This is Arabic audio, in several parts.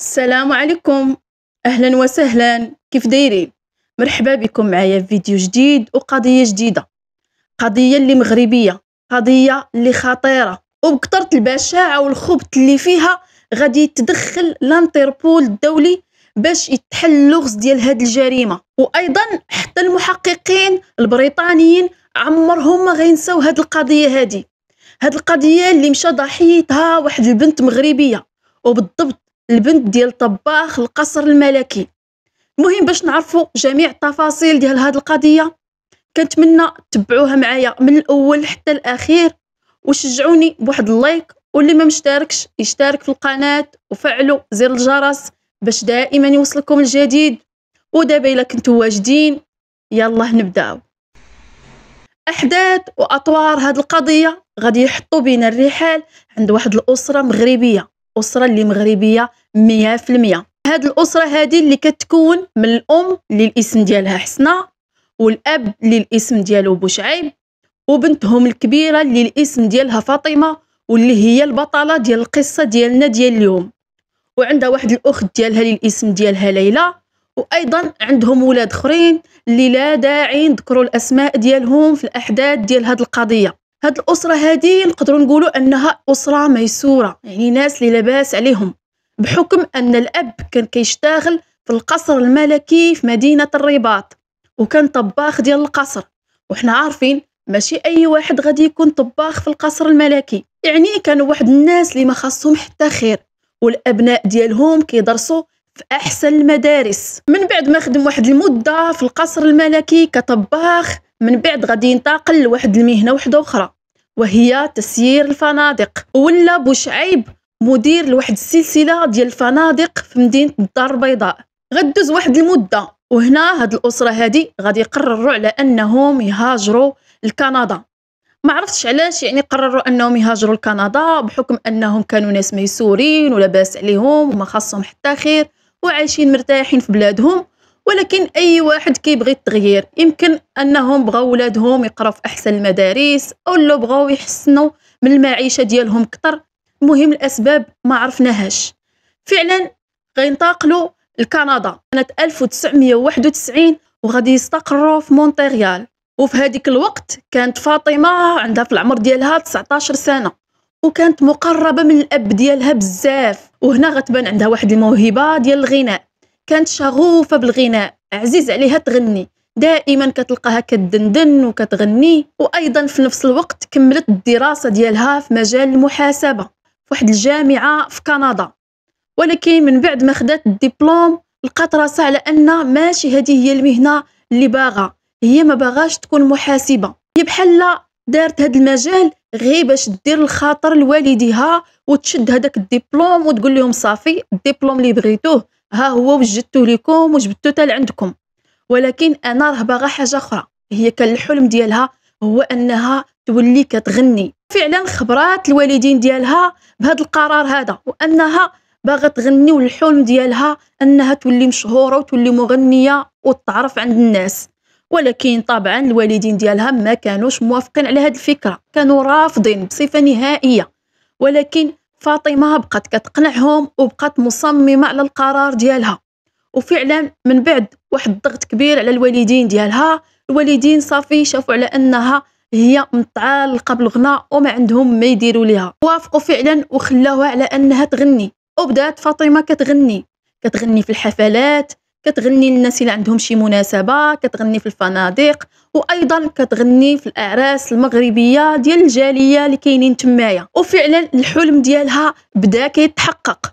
السلام عليكم. اهلا وسهلا، كيف دايرين؟ مرحبا بكم معايا في فيديو جديد وقضيه جديده. قضيه اللي مغربيه، قضيه اللي خطيره وبكثره البشاعه والخبث اللي فيها. غادي يتدخل الانتربول الدولي باش يتحل اللغز ديال هاد الجريمه، وايضا حتى المحققين البريطانيين عمرهم ما غينساو هاد القضيه هاد القضيه اللي مشى ضحيتها واحد البنت مغربيه، وبالضبط البنت ديال طباخ القصر الملكي. المهم باش نعرفوا جميع التفاصيل ديال هذه القضيه كنتمنى تتبعوها معايا من الاول حتى الاخير، وشجعوني بواحد اللايك، واللي ما مشتركش يشترك في القناه وفعلوا زر الجرس باش دائما يوصلكم الجديد. ودابا الا كنتوا واجدين يلا نبداو. احداث واطوار هذه القضيه غادي يحطوا بين الرحال عند واحد الاسره مغربيه، أسرة اللي مغربية 100%. هاد الأسرة هادي اللي كتكون من الأم اللي الاسم ديالها حسنة، والأب اللي الاسم ديالو بوشعيب، وبنتهم الكبيرة اللي الاسم ديالها فاطمة، واللي هي البطلة ديال القصة ديالنا ديال اليوم. وعندها واحد الأخت ديالها اللي الاسم ديالها ليلى، وأيضا عندهم ولاد اخرين اللي لا داعي نذكروا الأسماء ديالهم في الأحداث ديال هاد القضية. هاد الأسرة هادي نقدروا نقولوا أنها أسرة ميسورة، يعني ناس اللي لاباس عليهم، بحكم أن الأب كان كيشتغل في القصر الملكي في مدينة الرباط، وكان طباخ ديال القصر. وحنا عارفين ماشي أي واحد غادي يكون طباخ في القصر الملكي، يعني كانوا واحد الناس اللي ما خاصهم حتى خير، والأبناء ديالهم كيدرسوا في أحسن المدارس. من بعد ما خدم واحد المدة في القصر الملكي كطباخ، من بعد غادي ينتقل لواحد المهنة وحدة أخرى، وهي تسيير الفنادق. ولا بوشعيب مدير لواحد السلسلة ديال الفنادق في مدينة الدار البيضاء. غدوز واحد المدة، وهنا هاد الأسرة هادي غادي يقرروا على أنهم يهاجروا لكندا. ما عرفتش علاش يعني قرروا أنهم يهاجروا لكندا، بحكم أنهم كانوا ناس ميسورين ولاباس عليهم وما خاصهم حتى خير وعايشين مرتاحين في بلادهم. ولكن اي واحد كيبغي التغيير، يمكن انهم بغاو ولادهم يقراو في احسن المدارس، او لو بغاو يحسنوا من المعيشه ديالهم اكثر. المهم الاسباب ما عرفناهاش. فعلا غينتقلوا لكندا سنه 1991 وغادي يستقروا في مونتريال. وفي هذيك الوقت كانت فاطمه عندها في العمر ديالها 19 سنه، وكانت مقربه من الاب ديالها بزاف. وهنا غتبان عندها واحد الموهبه ديال الغناء، كانت شغوفه بالغناء، عزيز عليها تغني، دائما كتلقاها كتدندن وكتغني. وايضا في نفس الوقت كملت الدراسه ديالها في مجال المحاسبه في واحد الجامعه في كندا. ولكن من بعد ما خدات الدبلوم لقات راسها على ان ماشي هذه هي المهنه اللي باغا، هي ما باغاش تكون محاسبه، هي بحال دارت هذا المجال غير باش دير الخاطر لوالديها وتشد هذاك الدبلوم وتقول لهم صافي الدبلوم اللي بغيتوه ها هو وجدته لكم وجبدته حتى لعندكم. ولكن انا راه باغا حاجه اخرى، هي كان الحلم ديالها هو انها تولي كتغني. فعلا خبرات الوالدين ديالها بهذا القرار هذا، وانها باغا تغني، والحلم ديالها انها تولي مشهوره وتولي مغنيه وتعرف عند الناس. ولكن طبعا الوالدين ديالها ما كانوش موافقين على هذه الفكره، كانوا رافضين بصفه نهائيه. ولكن فاطمه بقات كتقنعهم وبقات مصممه على القرار ديالها. وفعلا من بعد واحد الضغط كبير على الوالدين ديالها، الوالدين صافي شافوا على انها هي متعلقه بالغناء وما عندهم ما يديروا ليها، وافقوا فعلا وخلاوها على انها تغني. وبدات فاطمه كتغني في الحفلات، كتغني للناس اللي عندهم شي مناسبه، كتغني في الفنادق، وايضا كتغني في الاعراس المغربيه ديال الجاليه اللي كاينين تمايا. وفعلا الحلم ديالها بدا كيتحقق.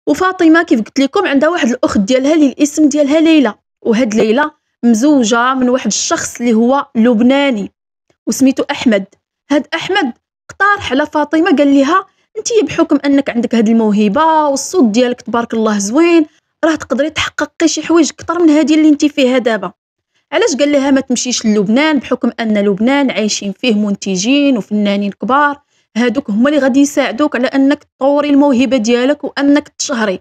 وفاطمه كيف قلت لكم عندها واحد الاخت ديالها اللي الاسم ديالها ليلى، وهاد ليلى مزوجه من واحد الشخص اللي هو لبناني وسميتو احمد. هاد احمد اقترح على فاطمه، قال لها انتي بحكم انك عندك هاد الموهبه والصوت ديالك تبارك الله زوين، راه تقدري تحققي شي حوايج اكثر من هذه اللي انتي فيها دابا. علاش قال لها ما تمشيش للبنان، بحكم ان لبنان عايشين فيه منتجين وفنانين كبار، هادوك هما اللي غادي يساعدوك على انك تطوري الموهبه ديالك وانك تشهري.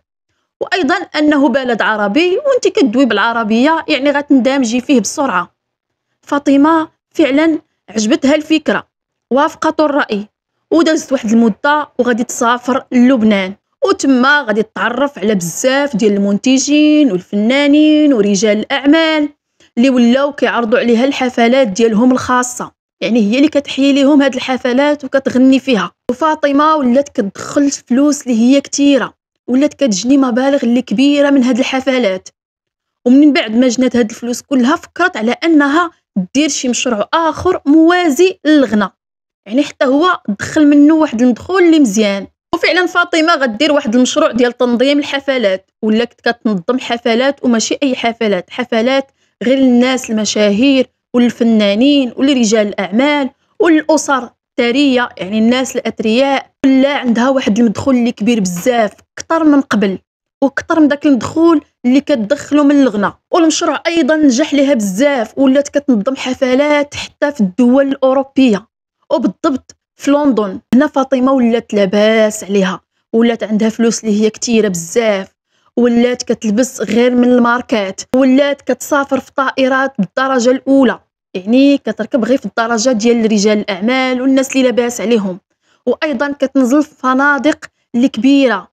وايضا انه بلد عربي وانت كدوي بالعربيه، يعني غتندمجي فيه بسرعه. فاطمه فعلا عجبتها الفكره، وافقت الراي، ودازت واحد المده وغادي تسافر للبنان. وتما غادي تتعرف على بزاف ديال المنتجين والفنانين ورجال الاعمال اللي ولاو كيعرضوا عليها الحفلات ديالهم الخاصه، يعني هي اللي كتحيي ليهم هاد الحفلات وكتغني فيها. وفاطمه ولات كتدخل فلوس اللي هي كثيره، ولات كتجني مبالغ اللي كبيره من هاد الحفلات. ومن بعد ما جنات هاد الفلوس كلها فكرت على انها دير شي مشروع اخر موازي للغنى، يعني حتى هو دخل منه واحد المدخول اللي مزيان. وفعلا فاطمه غدير واحد المشروع ديال تنظيم الحفلات، ولات كتنظم حفلات وماشي اي حفلات، حفلات غير الناس المشاهير والفنانين ولرجال الاعمال والاسر الثريه، يعني الناس الاثرياء. ولا عندها واحد المدخول اللي كبير بزاف، اكثر من قبل واكثر من داك المدخول اللي كتدخلو من الغنى. والمشروع ايضا نجح ليها بزاف، ولات كتنظم حفلات حتى في الدول الاوروبيه وبالضبط في لندن. هنا فاطمه ولات لاباس عليها، ولات عندها فلوس اللي هي كثيره بزاف، ولات كتلبس غير من الماركات، ولات كتسافر في طائرات بالدرجه الاولى، يعني كتركب غير في الدرجه ديال رجال الاعمال والناس اللي لاباس عليهم. وايضا كتنزل في فنادق اللي كبيره.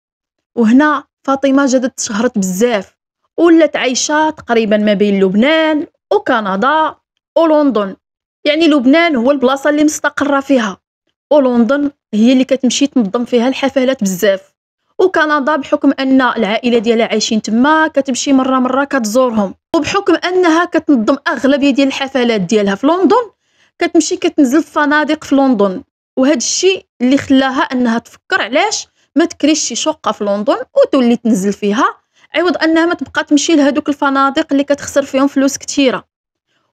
وهنا فاطمه جدت تشهرت بزاف، ولات عايشه تقريبا ما بين لبنان وكندا ولندن. يعني لبنان هو البلاصه اللي مستقره فيها، ولندن هي اللي كتمشي تنظم فيها الحفلات بزاف، وكندا بحكم ان العائله ديالها عايشين تما كتمشي مره كتزورهم، وبحكم انها كتنظم اغلبيه ديال الحفلات ديالها في لندن كتمشي كتنزل في فنادق في لندن. وهذا الشيء اللي خلاها انها تفكر علاش ما تكريش شي شقه في لندن وتولي تنزل فيها، عوض انها ما تبقى تمشي لهذوك الفنادق اللي كتخسر فيهم فلوس كثيره.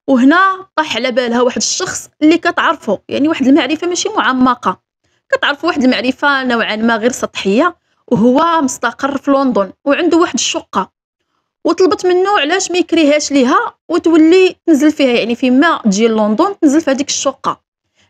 وهنا طاح على بالها واحد الشخص اللي كتعرفه، يعني واحد المعرفه ماشي معمقه، كتعرف واحد المعرفه نوعا ما غير سطحيه، وهو مستقر في لندن وعنده واحد الشقه. وطلبت منه علاش ما يكريهاش ليها وتولي تنزل فيها، يعني فيما تجي لندن تنزل في هذيك الشقه.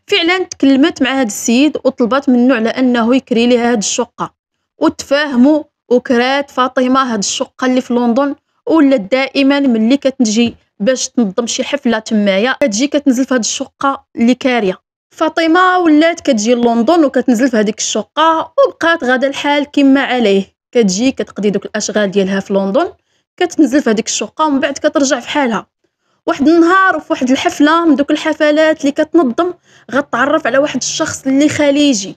فعلا تكلمت مع هذا السيد وطلبت منه على انه يكري ليها هذه الشقه، وتفاهموا وكرات فاطمه هذه الشقه اللي في لندن. ولات دائما ملي كتجي باش تنظم شي حفله تمايا كتجي كتنزل في هذه الشقه اللي كاريه. فاطمه ولات كتجي لندن وكتنزل في هذيك الشقه، وبقات غدا الحال كما عليه، كتجي كتقضي دوك الاشغال ديالها في لندن، كتنزل في هذيك الشقه ومن بعد كترجع في حالها. واحد النهار وفي واحد الحفله من دوك الحفلات اللي كتنظم غتعرف على واحد الشخص اللي خليجي.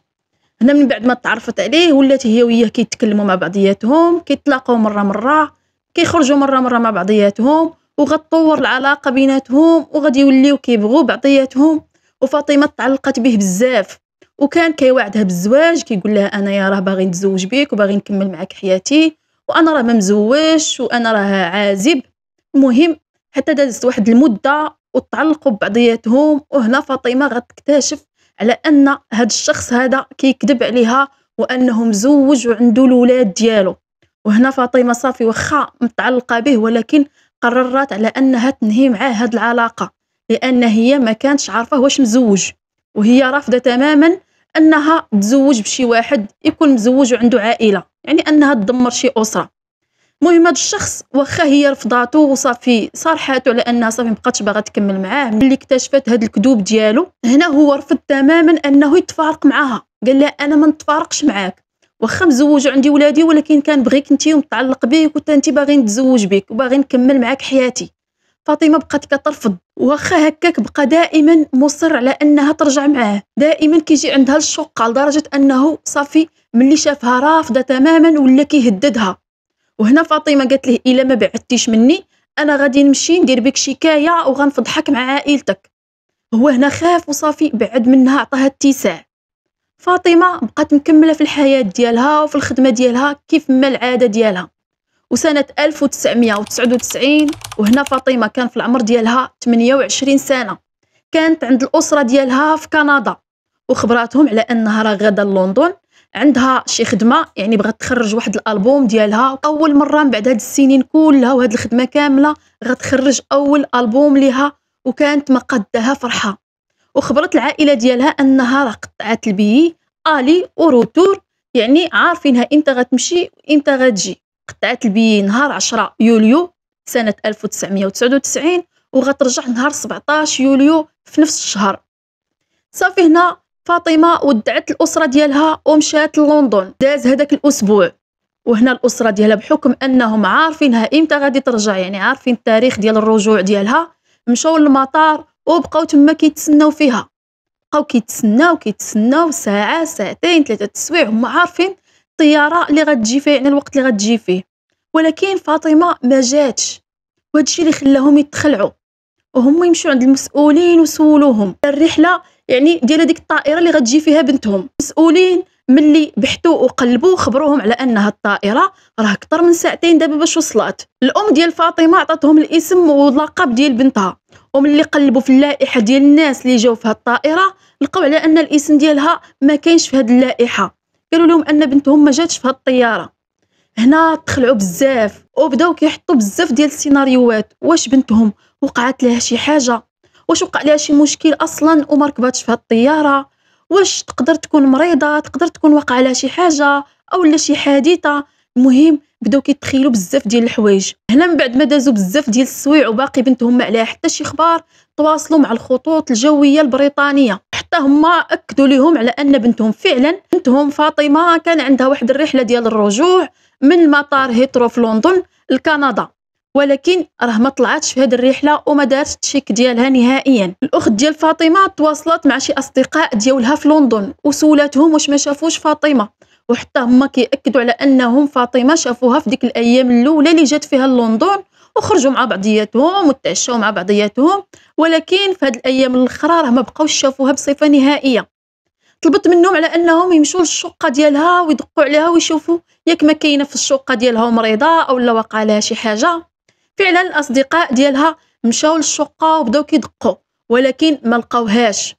هنا من بعد ما تعرفت عليه ولات هي وياه كيتكلموا مع بعضياتهم، كيتلاقاو مره كيخرجوا مره مع بعضياتهم، وغتطور العلاقه بيناتهم وغادي يوليو كيبغوا بعضياتهم. وفاطمه تعلقت به بزاف، وكان كيوعدها بالزواج، كيقول لها انا يا راه باغي نتزوج بك وباغي نكمل معك حياتي، وانا راه ما مزوجش وانا راه عازب. المهم حتى دازت واحد المده وتعلقوا ببعضياتهم. وهنا فاطمه غتكتشف على ان هذا الشخص هذا كيكذب عليها وانه مزوج وعنده الاولاد ديالو. وهنا فاطمه صافي واخا متعلقه به، ولكن قررت على انها تنهي معاه هذه العلاقه، لان هي ما كانتش عارفه واش مزوج، وهي رافضه تماما انها تزوج بشي واحد يكون مزوج وعنده عائله، يعني انها تدمر شي اسره. المهم هذا الشخص واخا هي رفضاته وصافي صارحاته على انها صافي مابقاتش باغا تكمل معاه، ملي اكتشفت هذا الكذوب ديالو هنا هو رفض تماما انه يتفارق معها. قال لها انا ما نتفارقش معاك، واخا مزوج وعندي ولادي، ولكن كنبغيك انت ومتعلق بك وحتى انت باغي نتزوج بك وباغي نكمل معاك حياتي. فاطمه بقات كترفض، واخا هكاك بقى دائما مصر على انها ترجع معاه، دائما كيجي عندها الشقه لدرجه انه صافي ملي شافها رافضه تماما ولا كيهددها. وهنا فاطمه قالت له الا ما بعدتيش مني انا غادي نمشي ندير بك شكايه وغنفضحك مع عائلتك. هو هنا خاف وصافي بعد منها، عطاها اتساع. فاطمه بقات مكمله في الحياه ديالها وفي الخدمه ديالها كيف ما العاده ديالها. وسنه 1999 وهنا فاطمه كان في العمر ديالها 28 سنه، كانت عند الاسره ديالها في كندا، وخبراتهم على انها راه غادا لندن عندها شي خدمه، يعني بغات تخرج واحد الالبوم ديالها اول مره من بعد هاد السنين كلها وهاد الخدمه كامله غتخرج اول البوم ليها، وكانت مقدها فرحه. وخبرت العائله ديالها انها راه قطعات البي الي وروتور، يعني عارفينها امتى غتمشي وامتى غتجي. قطعات البي نهار 10 يوليو سنه 1999 وغترجع نهار 17 يوليو في نفس الشهر. صافي هنا فاطمه ودعت الاسره ديالها ومشات للندن. داز هذاك الاسبوع وهنا الاسره ديالها بحكم انهم عارفينها امتى غادي ترجع، يعني عارفين التاريخ ديال الرجوع ديالها، مشاو للمطار وبقاو تما كيتسناو فيها. بقاو كيتسناو ساعه ساعتين 3 السوايع، هما عارفين الطياره اللي غتجي فيه، يعني الوقت اللي غتجي فيه، ولكن فاطمه ما جاتش. وهذا الشيء اللي خلاهم يتخلعوا وهم يمشوا عند المسؤولين وسولوهم الرحله يعني ديال هذيك الطائره اللي غتجي فيها بنتهم. المسؤولين ملي بحثوا وقلبوا خبروهم على انها الطائره راه اكثر من ساعتين دابا باش وصلت. الام ديال فاطمه عطاتهم الاسم واللقب ديال بنتها، وملي قلبوا في اللائحه ديال الناس اللي جاوا في هذه الطائره لقوا على ان الاسم ديالها ما كاينش في هذه اللائحه، قالوا لهم ان بنتهم ما جاتش في هذه الطياره. هنا تخلعوا بزاف وبداو كيحطوا بزاف ديال السيناريوهات، واش بنتهم وقعت لها شي حاجه، واش وقع لها شي مشكل اصلا وما ركباتش في هاد الطياره، واش تقدر تكون مريضه، تقدر تكون وقع لها شي حاجه او لا شي حادثه. المهم بداو كيتخيلوا بزاف ديال الحوايج. هنا من بعد ما دازوا بزاف ديال السوايع وباقي بنتهم ما عليها حتى شي خبار، تواصلوا مع الخطوط الجويه البريطانيه حتى هما اكدوا لهم على ان بنتهم فعلا بنتهم فاطمه كان عندها واحد الرحله ديال الرجوع من مطار هيثرو في لندن لكندا، ولكن راه ما طلعتش في هذه الرحله وما دارتش التشيك ديالها نهائيا. الاخت ديال فاطمه تواصلت مع شي اصدقاء ديالها في لندن وسولاتهم واش ما شافوش فاطمه، وحتى هما كيأكدوا على انهم فاطمه شافوها في ديك الايام الاولى اللي جات فيها لندن وخرجوا مع بعضياتهم وتعشوا مع بعضياتهم، ولكن في هذه الايام الاخرى راه ما بقاوش شافوها بصفه نهائيه. طلبت منهم على انهم يمشوا للشقه ديالها ويدقوا عليها ويشوفوا ياك ما كاينه في الشقه ديالها مريضه او لا وقع لها شي حاجه. فعلا الاصدقاء ديالها مشاو للشقه وبداو كيدقوا ولكن ما لقاوهاش.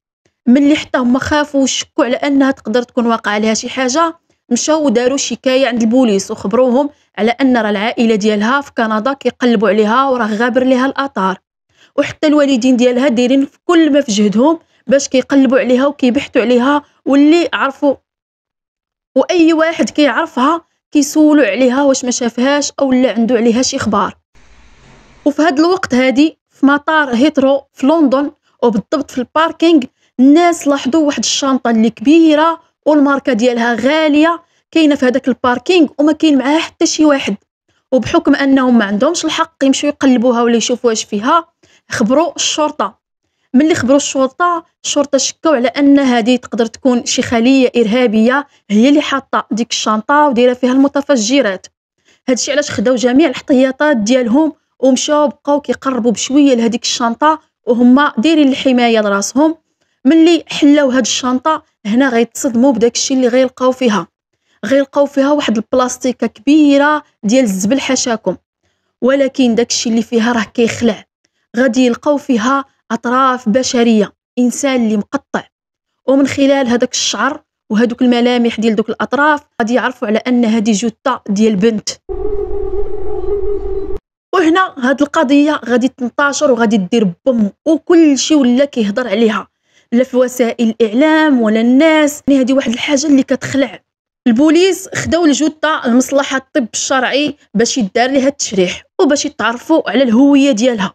ملي حتى هما خافوا وشكوا على انها تقدر تكون واقع لها شي حاجه، مشاو وداروا شكايه عند البوليس وخبروهم على ان راه العائله ديالها في كندا كيقلبوا عليها وراه غابر ليها الاثار، وحتى الوالدين ديالها دايرين في كل ما في جهدهم باش كيقلبوا عليها وكيبحثوا عليها، واللي عرفوا واي واحد كيعرفها كيسولوا عليها واش ما شافهاش او لا عنده عليها شي اخبار. وفي هذا الوقت هادي في مطار هيثرو في لندن وبالضبط في الباركينغ، الناس لاحظوا واحد الشنطه اللي كبيره والماركه ديالها غاليه كاينه في هذاك الباركينغ وما كاين معاها حتى شي واحد. وبحكم انهم ما عندهمش الحق يمشيو يقلبوها ولا يشوفوا واش فيها، خبروا الشرطه. ملي خبروا الشرطه شكاو على ان هذه تقدر تكون شي خليه ارهابيه هي اللي حاطه ديك الشنطه ودايره فيها المتفجرات. هادشي علاش خداو جميع الاحتياطات ديالهم ومشاو بقاو كيقربوا بشويه لهذيك الشنطه وهما دايرين الحمايه لراسهم. ملي حلاو هاد الشنطه هنا غيتصدموا بداك الشيء اللي غيلقاو فيها. غيلقاو فيها واحد البلاستيكه كبيره ديال الزبل حاشاكم، ولكن داك الشيء اللي فيها راه كيخلع. غادي يلقاو فيها اطراف بشريه، انسان اللي مقطع، ومن خلال هذاك الشعر وهذوك الملامح ديال دوك الاطراف غادي يعرفوا على ان هذه جثه ديال بنت. وهنا هاد القضيه غادي تنتشر وغادي دير بوم وكل شيء ولا كيهضر عليها، لا في وسائل الاعلام ولا الناس. يعني هذه واحد الحاجه اللي كتخلع. البوليس خداو الجثه لمصلحه الطب الشرعي باش يدار ليها التشريح وباش يتعرفوا على الهويه ديالها.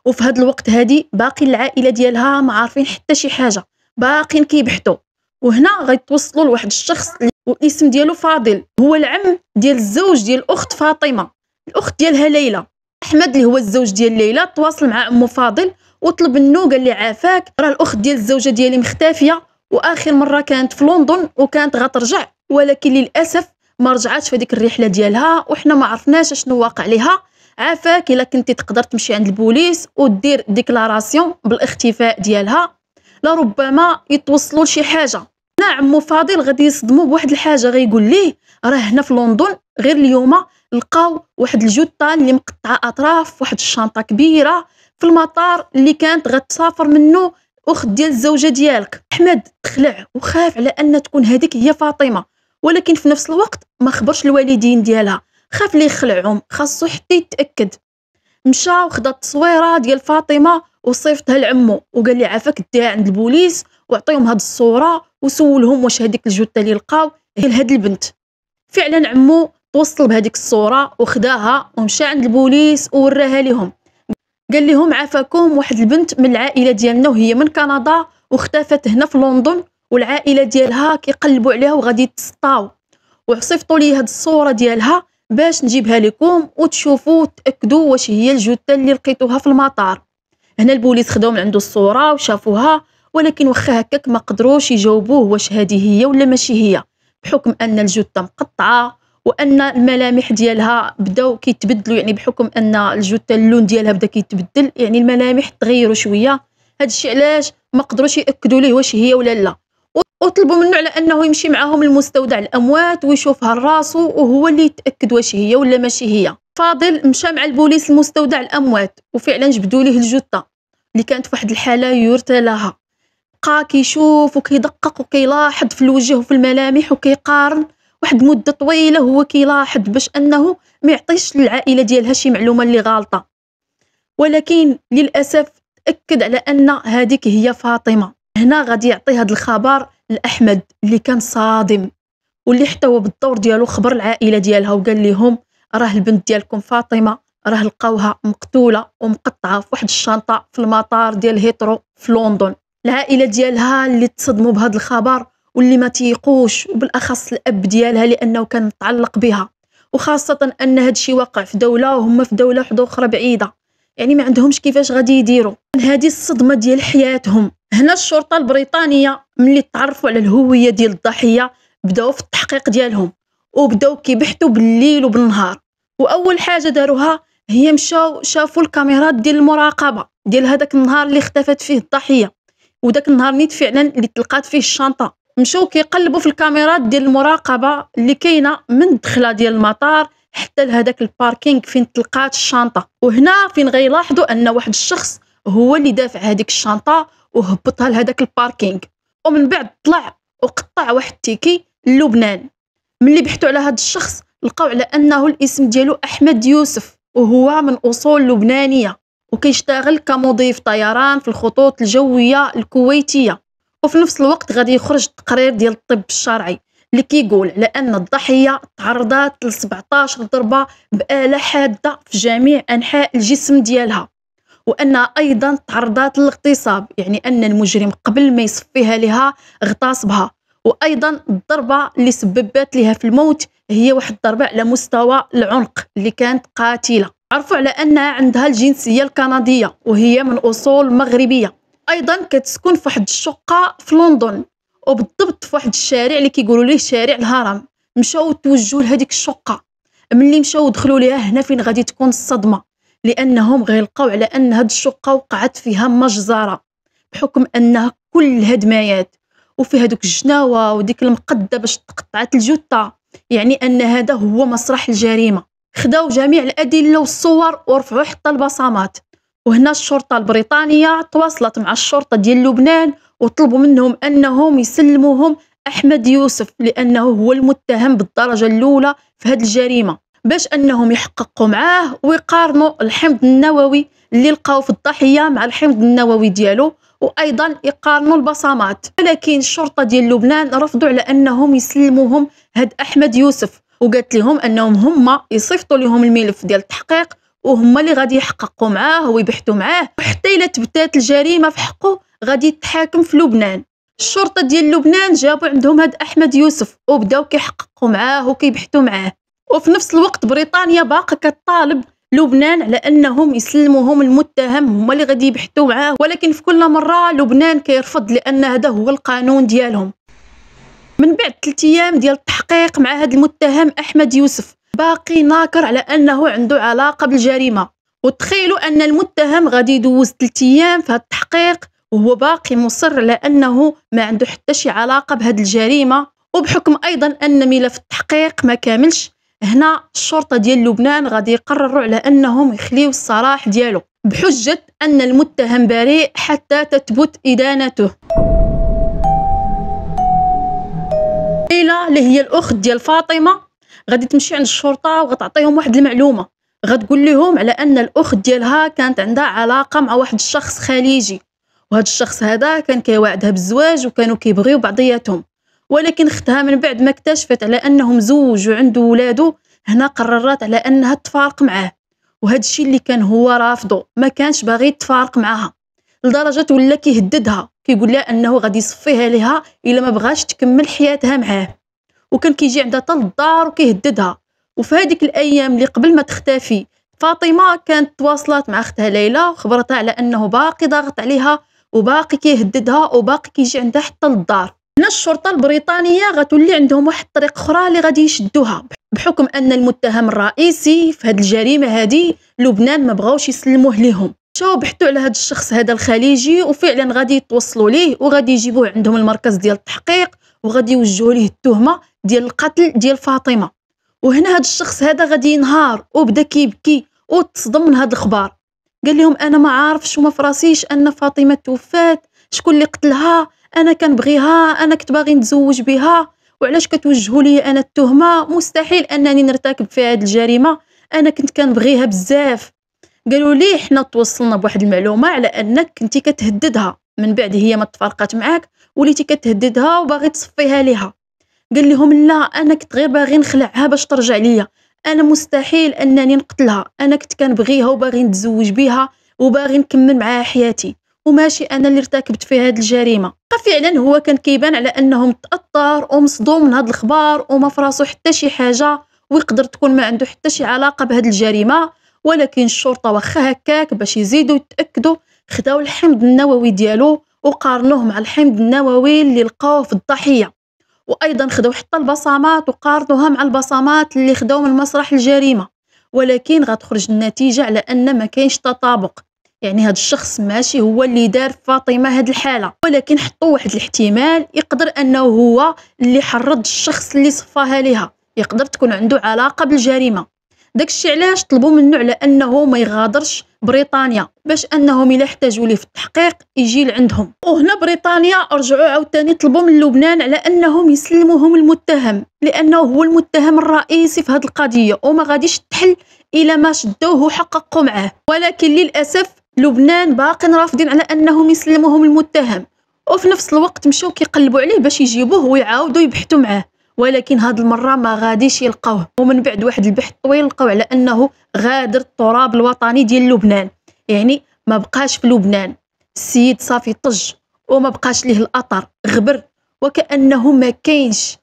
وفي هذا الوقت هادي باقي العائله ديالها ما عارفين حتى شي حاجه، باقين كيبحثوا. وهنا غيتوصلوا لواحد الشخص والاسم ديالو فاضل، هو العم ديال الزوج ديال الاخت فاطمه، الاخت ديالها ليلى. احمد اللي هو الزوج ديال ليلى تواصل مع عمو فاضل وطلب منه، قال لي عافاك راه الاخت ديال الزوجه ديالي مختفيه واخر مره كانت في لندن وكانت غترجع، ولكن للاسف ما رجعاتش في هذيك الرحله ديالها وحنا ما عرفناش شنو واقع ليها. عافاك الا كنتي تقدر تمشي عند البوليس ودير ديكلاراسيون بالاختفاء ديالها، لربما يتوصلوا لشي حاجه. هنا عمو فاضل غادي يصدموا بواحد الحاجه، غيقول ليه راه هنا في لندن غير اليوم لقاو واحد الجثه اللي مقطعه اطراف واحد الشنطه كبيره في المطار اللي كانت غتسافر منه اخت ديال الزوجه ديالك. احمد تخلع وخاف على ان تكون هذيك هي فاطمه، ولكن في نفس الوقت ما خبرش الوالدين ديالها، خاف لي يخلعهم، خاصو حتى يتاكد. مشى وخدا التصويره ديال فاطمه وصيفطها لعمو وقال لي عافاك ديها عند البوليس وعطيهم هاد الصوره وسولهم واش هذيك الجثه اللي لقاو هي لهاد البنت. فعلا عمو توصل بهذيك الصوره وخداها ومشى عند البوليس ووراها لهم، قال لهم عافاكم واحد البنت من العائله ديالنا وهي من كندا واختفت هنا في لندن والعائله ديالها كيقلبوا عليها وغادي يتسطاو. وصيفطوا لي هاد الصوره ديالها باش نجيبها لكم وتشوفوا وتاكدوا واش هي الجثه اللي لقيتوها في المطار. هنا البوليس خداو من عنده الصوره وشافوها، ولكن واخا هكاك ما قدروش يجاوبوه واش هذه هي ولا ماشي هي، بحكم ان الجثه مقطعه وان الملامح ديالها بداو كيتبدلوا، يعني بحكم ان الجثه اللون ديالها بدا كيتبدل، يعني الملامح تغيروا شويه. هادشي علاش ما قدروش ياكدوا ليه واش هي ولا لا، وطلبوا منه على انه يمشي معاهم لمستودع الاموات ويشوفها لراسو وهو اللي يتاكد واش هي ولا ماشي هي. فاضل مشى مع البوليس لمستودع الاموات وفعلا جبدوا ليه الجثه اللي كانت في واحد الحاله يرثى لها. بقى كيشوف وكيدقق وكيلاحظ في الوجه وفي الملامح وكيقارن واحد مده طويله، هو كيلاحظ باش انه ما يعطيش للعائله ديالها شي معلومه اللي غلطه، ولكن للاسف تاكد على ان هذيك هي فاطمه. هنا غادي يعطي هذا الخبر لاحمد اللي كان صادم، واللي حتى هو بالدور ديالو خبر العائله ديالها وقال لهم راه البنت ديالكم فاطمه راه لقاوها مقتوله ومقطعه في واحد الشنطه في المطار ديال هيثرو في لندن. العائله ديالها اللي تصدموا بهذا الخبر واللي ما تيقوش، وبالاخص الاب ديالها لانه كان متعلق بها، وخاصه ان هذا الشيء واقع في دوله وهم في دوله وحده اخرى بعيده، يعني ما عندهمش كيفاش غادي يديروا. هذه الصدمه ديال حياتهم. هنا الشرطه البريطانيه ملي تعرفوا على الهويه ديال الضحيه بداو في التحقيق ديالهم وبداو كيبحثوا بالليل وبالنهار. واول حاجه داروها هي مشاو شافوا الكاميرات ديال المراقبه ديال هذاك النهار اللي اختفت فيه الضحيه، وداك النهار نيت فعلا اللي تلقات فيه الشنطه. مشاو كيقلبوا في الكاميرات ديال المراقبه اللي كاينه من الدخله ديال المطار حتى لهداك الباركينغ فين تلقات الشنطه. وهنا فين غيلاحظوا ان واحد الشخص هو اللي دافع هذيك الشنطه وهبطها لهداك الباركينغ، ومن بعد طلع وقطع واحد التيكي للبنان. ملي بحثوا على هذا الشخص لقاو على انه الاسم ديالو احمد يوسف، وهو من اصول لبنانيه وكيشتغل كمضيف طيران في الخطوط الجويه الكويتيه. وفي نفس الوقت غادي يخرج تقرير ديال الطب الشرعي اللي كيقول على ان الضحيه تعرضت ل 17 ضربه بآلة حاده في جميع انحاء الجسم ديالها، وانها ايضا تعرضت للاغتصاب، يعني ان المجرم قبل ما يصفيها لها اغتصبها. وايضا الضربه اللي سببت لها في الموت هي واحد الضربه على مستوى العنق اللي كانت قاتله. عرفوا على انها عندها الجنسيه الكنديه وهي من اصول مغربيه، ايضا كتسكن في واحد الشقه في لندن، وبالضبط في واحد الشارع اللي كيقولوا ليه شارع الهرم. مشاو توجهوا لهذيك الشقه. ملي مشاو دخلوا ليها هنا فين غادي تكون الصدمه، لانهم غيلقاو على ان هاد الشقه وقعت فيها مجزره، بحكم انها كل هدمايات وفي هذوك الجناوه وديك المقده باش تقطعت الجثه، يعني ان هذا هو مسرح الجريمه. خداو جميع الادله والصور ورفعوا حتى البصمات. وهنا الشرطه البريطانيه تواصلت مع الشرطه ديال لبنان وطلبوا منهم انهم يسلموهم احمد يوسف، لانه هو المتهم بالدرجه الاولى في هذه الجريمه، باش انهم يحققوا معاه ويقارنوا الحمض النووي اللي لقاو في الضحيه مع الحمض النووي ديالو، وايضا يقارنوا البصمات. ولكن الشرطه ديال لبنان رفضوا على انهم يسلموهم هاد احمد يوسف، وقالت لهم انهم هم يصيفطوا لهم الملف ديال التحقيق وهم اللي غادي يحققوا معاه ويبحثوا معاه، وحتى الا تبتات الجريمه في حقه غادي يتحاكم في لبنان. الشرطه ديال لبنان جابوا عندهم هاد احمد يوسف وبداو كيحققوا معاه وكيبحثوا معاه. وفي نفس الوقت بريطانيا باقا كطالب لبنان على انهم يسلموهم المتهم، هما اللي غادي يبحثوا معاه، ولكن في كل مره لبنان كيرفض لان هذا هو القانون ديالهم. من بعد 3 ايام ديال التحقيق مع هذا المتهم احمد يوسف باقي ناكر على انه عنده علاقه بالجريمه. وتخيلوا ان المتهم غادي يدوز 3 ايام في هذا التحقيق وهو باقي مصر على انه ما عنده حتى شي علاقه بهذه الجريمه، وبحكم ايضا ان ملف التحقيق ما كاملش. هنا الشرطه ديال لبنان غادي يقرروا على انهم يخليو السراح ديالو بحجه ان المتهم بريء حتى تثبت ادانته. ليلى اللي هي الاخت ديال فاطمه غادي تمشي عند الشرطه وغتعطيهم واحد المعلومه، غتقول لهم على ان الاخت ديالها كانت عندها علاقه مع واحد الشخص خليجي، وهذا الشخص هذا كان كيوعدها بالزواج وكانوا كيبغيو بعضياتهم. ولكن اختها من بعد ما اكتشفت على انه مزوج وعنده ولادو، هنا قررت على انها تفارق معاه، وهذا الشيء اللي كان هو رافضه، ما كانش باغي يتفارق معها، لدرجه ولا كيهددها كيقول لها انه غادي يصفيها لها الا ما بغاش تكمل حياتها معاه. وكان كيجي عندها حتى للدار وكيهددها. وفي هذيك الايام اللي قبل ما تختفي فاطمه كانت تواصلات مع اختها ليلى وخبرتها على انه باقي ضاغط عليها وباقي كيهددها وباقي كيجي عندها حتى للدار. هنا الشرطه البريطانيه غتولي عندهم واحد الطريق اخرى اللي غادي يشدوها، بحكم ان المتهم الرئيسي في هذه الجريمه هذه لبنان ما بغاوش يسلموه ليهم. مشاو بحثوا على هذا الشخص هذا الخليجي وفعلا غادي يتوصلوا ليه وغادي يجيبوه عندهم المركز ديال التحقيق وغادي يوجهوا ليه التهمه ديال القتل ديال فاطمه. وهنا هذا الشخص هذا غادي ينهار وبدا كيبكي وتصدم من هذا الخبر. قال لهم انا ما عارفش وما فراسيش ان فاطمه توفات، شكون اللي قتلها؟ انا كنبغيها، انا كنت باغي نتزوج بها، وعلاش كتوجهوا لي انا التهمه؟ مستحيل انني نرتكب في هذه الجريمه، انا كنت كنبغيها بزاف. قالوا لي حنا توصلنا بواحد المعلومه على انك كنتي كتهددها، من بعد هي ما تفارقات معاك وليتي كتهددها وباغي تصفيها ليها. قال لهم لا، انا كنت غير باغي نخلعها باش ترجع ليا، انا مستحيل انني نقتلها، انا كنت كنبغيها وباغي نتزوج بها وباغي نكمل معاها حياتي، وماشي انا اللي ارتكبت في هذه الجريمه. ففعلا هو كان كيبان على انه متاثر ومصدوم من هذا الخبر وما فراسو حتى شي حاجه، ويقدر تكون ما عنده حتى شي علاقه بهذه الجريمه. ولكن الشرطه واخا هكاك باش يزيدوا يتاكدوا خداو الحمض النووي ديالو وقارنوه مع الحمض النووي اللي لقاوه في الضحيه، وايضا خداو حتى البصمات وقارنوها مع البصمات اللي خداو من مسرح الجريمه. ولكن غتخرج النتيجه على ان ما كاينش تطابق، يعني هذا الشخص ماشي هو اللي دار فاطمه هذه الحاله، ولكن حطوا واحد الاحتمال يقدر انه هو اللي حرض الشخص اللي صفاها لها، يقدر تكون عنده علاقه بالجريمه. داكشي علاش طلبوا منه على انه ما يغادرش بريطانيا باش انهم الا احتاجوا ليه في التحقيق يجي لعندهم. وهنا بريطانيا رجعوا عاوتاني طلبوا من لبنان على انهم يسلموهم المتهم، لانه هو المتهم الرئيسي في هذه القضيه وما غاديش تحل الا ما شدوه وحققوا معاه. ولكن للاسف لبنان باقين رافضين على انهم يسلموهم المتهم، وفي نفس الوقت مشاو كيقلبوا عليه باش يجيبوه ويعاودوا يبحثوا معاه، ولكن هاد المره ما غاديش يلقاوه. ومن بعد واحد البحث طويل لقاو على انه غادر التراب الوطني ديال لبنان، يعني ما بقاش في لبنان، السيد صافي طج وما بقاش ليه الاثر، غبر وكانه ما كاينش.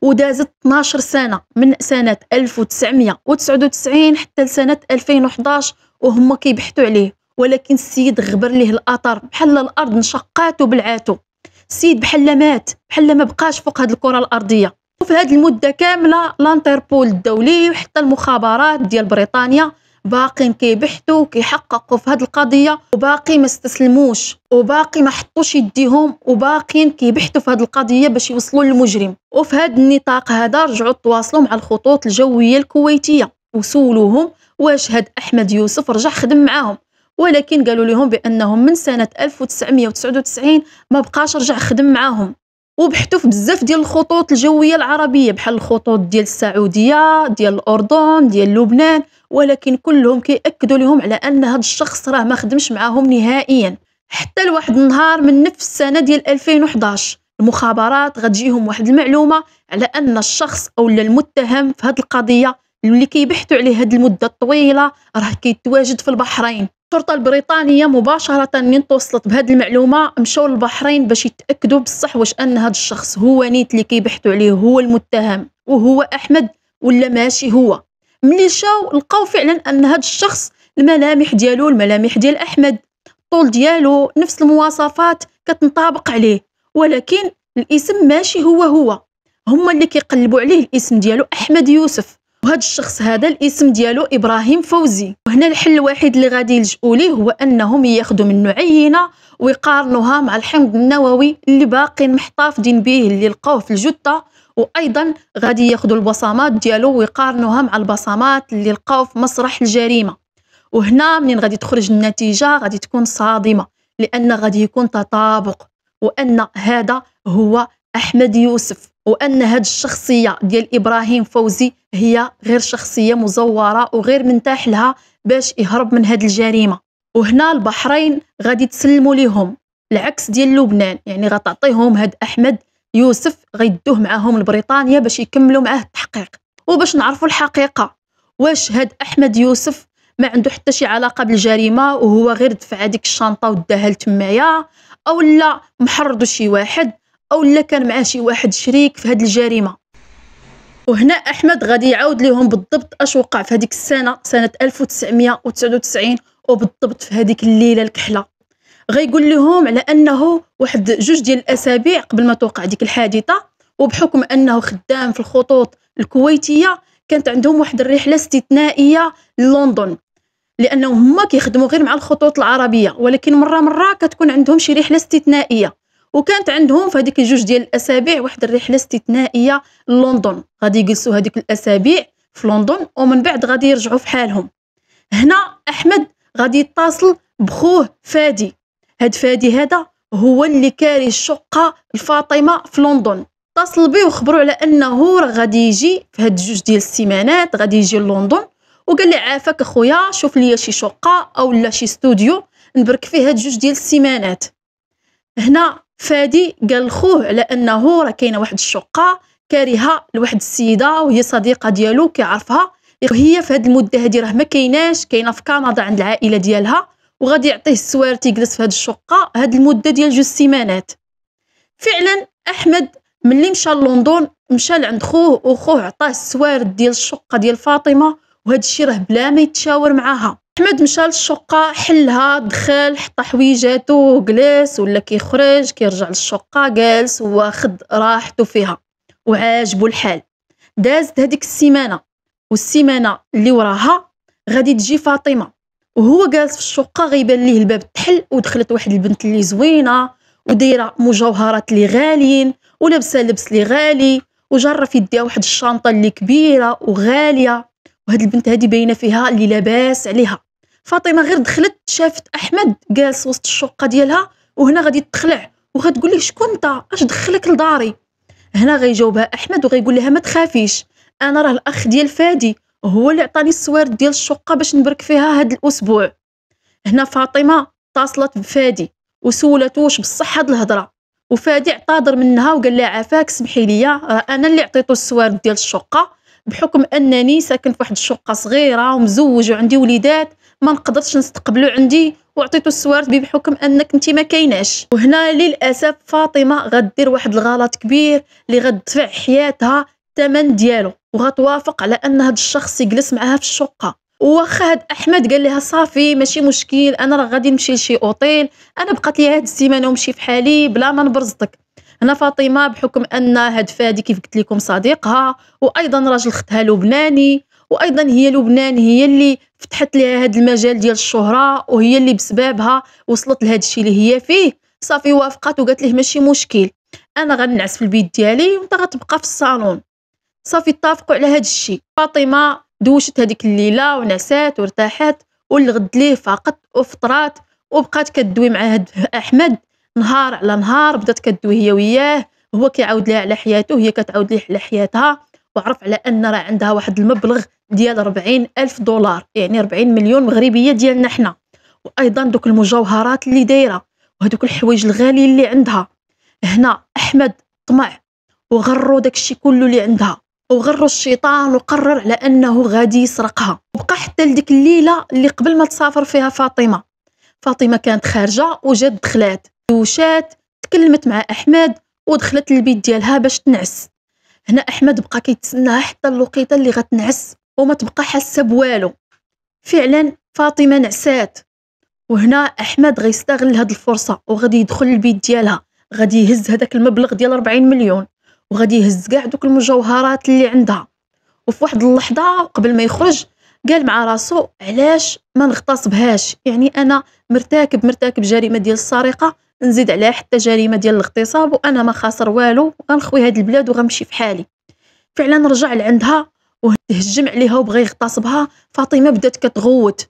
ودازت 12 سنه من سنه 1999 حتى لسنه 2011 وهم كيبحثوا عليه، ولكن السيد غبر ليه الاثر، بحال الارض انشقات وبلعاتو. السيد بحال مات، بحال ما بقاش فوق هذه الكره الارضيه. وفي هذه المده كامله الانتربول الدولي وحتى المخابرات ديال بريطانيا باقين كيبحثوا وكيحققوا في هذه القضيه، وباقي ما استسلموش وباقي ما حطوش يديهم، وباقين كيبحثوا في هذه القضيه باش يوصلوا للمجرم. وفي هذا النطاق هذا رجعوا تواصلوا مع الخطوط الجويه الكويتيه وسولوهم واش هاد احمد يوسف رجع خدم معاهم، ولكن قالوا لهم بانهم من سنه 1999 ما بقاش رجع خدم معاهم. وبحثوا في بزاف ديال الخطوط الجويه العربيه بحال الخطوط ديال السعوديه، ديال الاردن، ديال لبنان، ولكن كلهم كيأكدوا لهم على ان هذا الشخص راه ما خدمش معاهم نهائيا. حتى لواحد النهار من نفس السنه ديال 2011 المخابرات غتجيهم واحد المعلومه على ان الشخص او المتهم في هذه القضيه اللي كيبحثوا عليه هذه المده الطويله راه كيتواجد في البحرين. الشرطه البريطانيه مباشره من توصلت بهذه المعلومه مشاو للبحرين باش يتاكدوا بصح واش ان هذا الشخص هو نيت اللي كيبحثوا عليه هو المتهم وهو احمد ولا ماشي هو. ملي مشاو لقاو فعلا ان هذا الشخص الملامح ديالو الملامح ديال احمد، الطول ديالو نفس المواصفات كتنطابق عليه، ولكن الاسم ماشي هو. هما اللي كيقلبوا عليه الاسم ديالو احمد يوسف، وهذا الشخص هذا الاسم ديالو ابراهيم فوزي. وهنا الحل الوحيد اللي غادي يلجؤوا ليه هو انهم ياخذوا منه عينه ويقارنوها مع الحمض النووي اللي باقي محتفظين به اللي لقاوه في الجثه، وايضا غادي ياخذوا البصمات ديالو ويقارنوها مع البصمات اللي لقاوه في مسرح الجريمه. وهنا منين غادي تخرج النتيجه غادي تكون صادمه، لان غادي يكون تطابق، وان هذا هو احمد يوسف، وان هذه الشخصيه ديال ابراهيم فوزي هي غير شخصيه مزوره وغير منتاح لها باش يهرب من هذه الجريمه. وهنا البحرين غادي تسلموا ليهم العكس ديال لبنان، يعني غتعطيهم هاد احمد يوسف غيدوه معاهم لبريطانيا باش يكملوا معاه التحقيق وباش نعرفوا الحقيقه واش هاد احمد يوسف ما عنده حتى شي علاقه بالجريمه وهو غير دفع هذيك الشنطه وداها لتمايا، او لا محرضوا شي واحد، او لا كان معاه شي واحد شريك في هذه الجريمه. وهنا احمد غادي يعاود ليهم بالضبط اش وقع في هذيك السنه، سنه 1999، وبالضبط في هذيك الليله الكحله. غيقول لهم على انه واحد جوج ديال الاسابيع قبل ما توقع ديك الحادثه، وبحكم انه خدام في الخطوط الكويتيه، كانت عندهم واحد الرحله استثنائيه للندن، لانهم هما كيخدموا غير مع الخطوط العربيه، ولكن مره كتكون عندهم شي رحله استثنائيه. وكانت عندهم في هذيك جوج ديال الاسابيع واحد الرحله استثنائيه للندن، غادي يجلسوا هذيك الاسابيع في لندن ومن بعد غادي يرجعوا في حالهم. هنا احمد غادي يتصل بخوه فادي. هاد فادي هذا هو اللي كاري الشقه لفاطمه في لندن. اتصل بيه وخبروا على انه راه غادي يجي في هاد جوج ديال السيمانات، غادي يجي لندن، وقال لي عافاك اخويا شوف لي شي شقه او لا شي استوديو نبرك فيه هاد جوج ديال السيمانات. هنا فادي قال لخوه على انه راه كاينه واحد الشقه كارهه لواحد السيده وهي صديقه ديالو كيعرفها، وهي في هاد المده هادي راه ما كايناش، كاينه في كندا عند العائله ديالها، وغادي يعطيه السوارت يجلس في هاد الشقه هاد المده ديال جوج سيمانات. فعلا احمد ملي مشى لندن مشى لعند خوه، وخوه عطاه السوارت ديال الشقه ديال فاطمه، وهذا الشيء راه بلا ما يتشاور معاها. احمد مشى للشقه، حلها، دخل، حط حويجاتو، جلس، ولا كيخرج كيرجع للشقه جالس واخد راحته فيها وعاجبو الحال. دازت هذيك السيمانه، والسيمانه اللي وراها غادي تجي فاطمه، وهو جالس في الشقه غيبان ليه الباب تحل، ودخلت واحد البنت اللي زوينه ودايره مجوهرات اللي غاليين ولابسه لبس اللي غالي، وجره في يديها واحد الشنطه اللي كبيره وغاليه، وهاد البنت هادي باينه فيها اللي لاباس عليها. فاطمه غير دخلت شافت احمد جالس وسط الشقه ديالها، وهنا غادي تخلع وغتقول ليه شكون انت، اش دخلك لداري؟ هنا غيجاوبها احمد وغيقول لها ما تخافيش، انا راه الاخ ديال فادي، هو اللي عطاني السوارت ديال الشقه باش نبرك فيها هاد الاسبوع. هنا فاطمه اتصلت بفادي وسولته واش بصح هاد الهضره، وفادي اعتذر منها وقال لها عافاك سمحي لي، راه انا اللي عطيتو السوارت ديال الشقه، بحكم انني ساكن في واحد الشقه صغيره ومزوج وعندي وليدات ما نقدرش نستقبلو عندي، وعطيتو السوارت بحكم انك انت ما كايناش. وهنا للاسف فاطمه غدير واحد الغلط كبير اللي غتدفع حياتها الثمن ديالو، وغتوافق على ان هاد الشخص يجلس معها في الشقه. واخا هاد احمد قال لها صافي ماشي مشكل، انا راه غادي نمشي لشي اوطيل، انا بقات لي هاد السيمانه ونمشي في حالي بلا ما نبرزطك. هنا فاطمه بحكم ان هاد فادي كيف قلت لكم صديقها، وايضا راجل اختها لبناني، وايضا هي لبنان هي اللي فتحت لها هاد المجال ديال الشهره، وهي اللي بسببها وصلت لهاد الشيء اللي هي فيه. صافي وافقت وقالت له ماشي مشكل، انا غنعس في البيت ديالي وانت غتبقى في الصالون. صافي اتفقوا على هاد الشيء. فاطمه دوشت هذيك الليله ونعسات وارتاحت، والغد ليه فاقت وفطرات، وبقات كدوي مع هاد احمد نهار على نهار، بدات كدوي هي وياه، هو كيعاود لها على حياته، هي كتعاود ليه على حياتها، وعرف على ان راه عندها واحد المبلغ ديال 40,000 دولار، يعني 40 مليون مغربيه ديالنا حنا، وايضا دوك المجوهرات اللي دايره وهذوك الحوايج الغالي اللي عندها. هنا احمد طمع وغرو داكشي كله اللي عندها، وغرو الشيطان وقرر على انه غادي يسرقها. وبقى حتى لديك الليله اللي قبل ما تسافر فيها فاطمه كانت خارجه وجات دخلات وشات تكلمت مع احمد ودخلت للبيت ديالها باش تنعس. هنا احمد بقى كيتسناها حتى الوقيته اللي غتنعس وما تبقى حاسه بوالو. فعلا فاطمه نعسات، وهنا احمد غيستغل هاد الفرصه وغادي يدخل البيت ديالها، غادي يهز هذاك المبلغ ديال 40 مليون، وغادي يهز كاع دوك المجوهرات اللي عندها. وفي واحد اللحظه قبل ما يخرج قال مع راسو علاش ما نغتصبهاش، يعني انا مرتكب جريمه ديال السرقه، نزيد عليها حتى جريمه ديال الاغتصاب، وانا ما خاسر والو، غنخوي هاد البلاد وغنمشي في حالي. فعلا رجع لعندها وهجم عليها وبغى يغتصبها. فاطمه بدات كتغوت،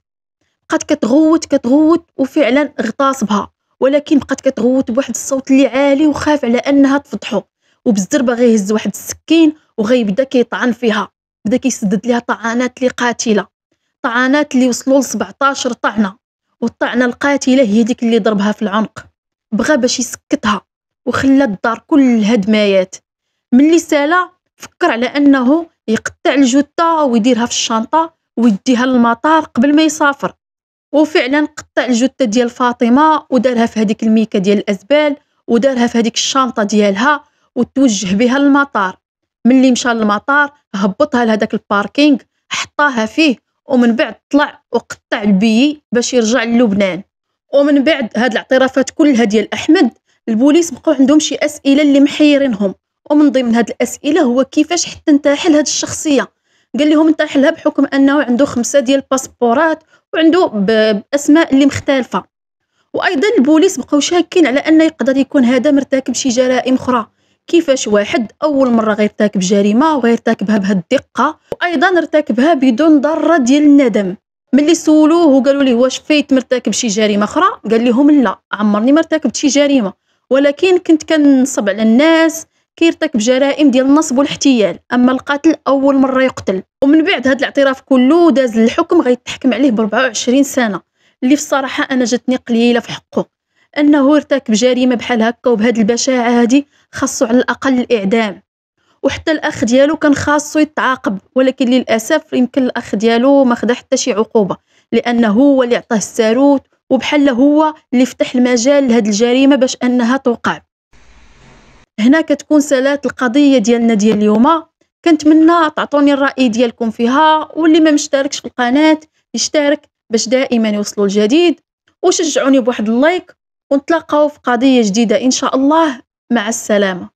بقات كتغوت وفعلا اغتصبها، ولكن بقات كتغوت بواحد الصوت اللي عالي وخاف على انها تفضحه، وبالزربه غيهز واحد السكين وغيبدا كيطعن فيها، بدا كيسدد ليها طعنات اللي قاتله، طعنات اللي وصلوا ل 17 طعنه. والطعنه القاتله هي ديك اللي ضربها في العنق، بغى باش يسكتها وخلى الدار كلها دمايات. ملي سالا فكر على انه يقطع الجثه ويديرها في الشنطه ويديها للمطار قبل ما يسافر. وفعلا قطع الجثه ديال فاطمه ودارها في هذيك الميكه ديال الازبال، ودارها في هذيك الشنطه ديالها وتوجه بها للمطار. ملي مشى للمطار هبطها لهداك الباركينغ، حطاها فيه، ومن بعد طلع وقطع البيي باش يرجع للبنان. ومن بعد هاد الاعترافات كلها ديال احمد، البوليس بقاو عندهم شي اسئله اللي محيرينهم، ومن ضمن هاد الاسئله هو كيفاش حتى انتحل هاد الشخصيه. قال لهم انتحلها بحكم انه عنده 5 ديال الباسبورات وعنده باسماء اللي مختلفه. وايضا البوليس بقاو شاكين على انه يقدر يكون هذا مرتكب شي جرائم اخرى. كيفاش واحد اول مره غيرتكب جريمه وغيرتكبها بهذه الدقه، وايضا ارتكبها بدون ذره ديال الندم؟ ملي سولوه وقالوا ليه واش فايت مرتكب شي جريمه اخرى، قال لهم لا، عمرني ما ارتكبت شي جريمه، ولكن كنت كنصب على الناس كيرتكب جرائم ديال النصب والاحتيال، اما القتل اول مره يقتل. ومن بعد هذا الاعتراف كله داز للحكم، غيتحكم عليه ب 24 سنه، اللي في الصراحه انا جاتني قليله في حقه. انه ارتكب جريمه بحال هكا وبهذه البشاعه هذه خاصو على الاقل الاعدام. وحتى الاخ ديالو كان خاصو يتعاقب، ولكن للاسف يمكن الاخ ديالو ما خدا حتى شي عقوبه، لانه هو اللي عطاه الساروت، وبحال هو اللي فتح المجال لهاد الجريمه باش انها توقع. هنا كتكون سالات القضيه ديالنا ديال اليوم. كنتمنى تعطوني الراي ديالكم فيها، واللي ما مشتركش في القناه يشترك باش دائما يوصلوا الجديد، وشجعوني بواحد اللايك، ونتلاقاو في قضيه جديده ان شاء الله. مع السلامه.